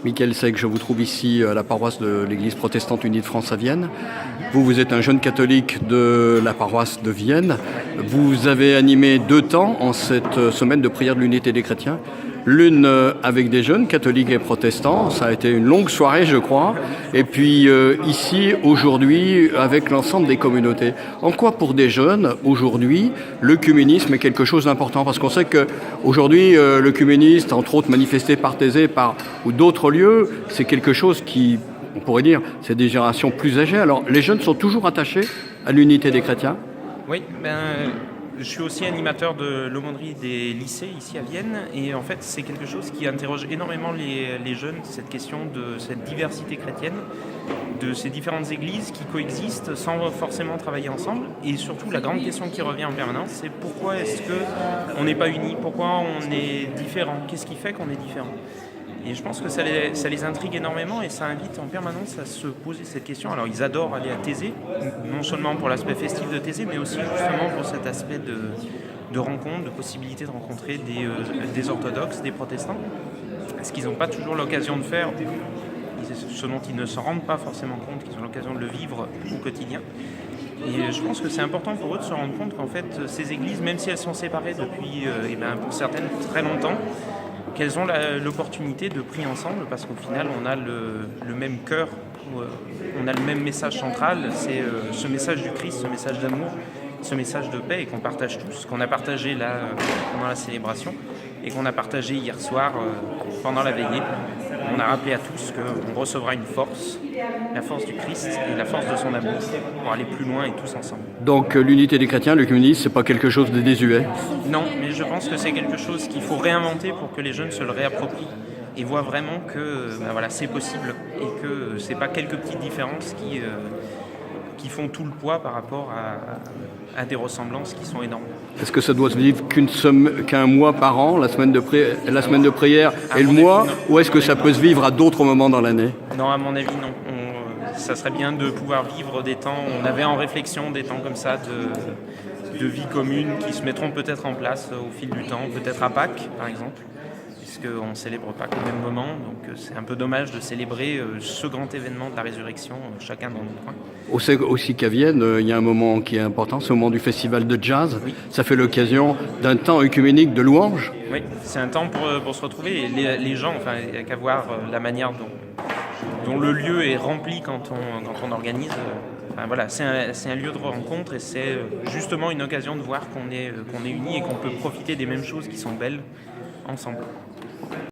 Michael Seck, je vous trouve ici à la paroisse de l'Église protestante unie de France à Vienne. Vous êtes un jeune catholique de la paroisse de Vienne. Vous avez animé 2 temps en cette semaine de prière de l'unité des chrétiens. L'une avec des jeunes catholiques et protestants, ça a été une longue soirée je crois, et puis ici aujourd'hui avec l'ensemble des communautés. En quoi pour des jeunes aujourd'hui l'œcuménisme est quelque chose d'important? Parce qu'on sait qu'aujourd'hui l'œcuménisme, entre autres manifesté par Thésée ou d'autres lieux, c'est quelque chose qui, on pourrait dire, c'est des générations plus âgées. Alors les jeunes sont toujours attachés à l'unité des chrétiens? Oui, je suis aussi animateur de l'aumônerie des lycées ici à Vienne et en fait c'est quelque chose qui interroge énormément les jeunes, cette question de cette diversité chrétienne, de ces différentes églises qui coexistent sans forcément travailler ensemble, et surtout la grande question qui revient en permanence, c'est pourquoi est-ce qu'on n'est pas unis, pourquoi on est différent, qu'est-ce qui fait qu'on est différent? Et je pense que ça les intrigue énormément et ça invite en permanence à se poser cette question. Alors ils adorent aller à Thésée, non seulement pour l'aspect festif de Thésée, mais aussi justement pour cet aspect de rencontre, de possibilité de rencontrer des orthodoxes, des protestants, ce qu'ils n'ont pas toujours l'occasion de faire, ce dont ils ne se rendent pas forcément compte, qu'ils ont l'occasion de le vivre au quotidien. Et je pense que c'est important pour eux de se rendre compte qu'en fait ces églises, même si elles sont séparées depuis pour certaines très longtemps, qu'elles ont l'opportunité de prier ensemble, parce qu'au final on a le même cœur, on a le même message central, c'est ce message du Christ, ce message d'amour, ce message de paix, et qu'on partage tous, qu'on a partagé là pendant la célébration et qu'on a partagé hier soir pendant la veillée. On a rappelé à tous qu'on recevra une force, la force du Christ et la force de son amour pour aller plus loin et tous ensemble. Donc l'unité des chrétiens, l'œcuménisme, c'est pas quelque chose de désuet? Non, mais je pense que c'est quelque chose qu'il faut réinventer pour que les jeunes se le réapproprient et voient vraiment que c'est possible et que c'est pas quelques petites différences qui font tout le poids par rapport à des ressemblances qui sont énormes. Est-ce que ça doit se vivre qu'un mois par an, la semaine de prière et le mois, ou est-ce que ça peut se vivre à d'autres moments dans l'année? Non, à mon avis, non. Ça serait bien de pouvoir vivre des temps, on avait en réflexion des temps comme ça de vie commune qui se mettront peut-être en place au fil du temps, peut-être à Pâques par exemple, puisqu'on ne célèbre pas au même moment, donc c'est un peu dommage de célébrer ce grand événement de la résurrection, chacun dans notre coin. On sait aussi qu'à Vienne, il y a un moment qui est important, c'est au moment du festival de jazz. Oui. Ça fait l'occasion d'un temps œcuménique de louange. Oui, c'est un temps pour se retrouver, et les gens, il n'y a qu'à voir la manière dont le lieu est rempli quand on organise. C'est un lieu de rencontre et c'est justement une occasion de voir qu'on est unis et qu'on peut profiter des mêmes choses qui sont belles ensemble.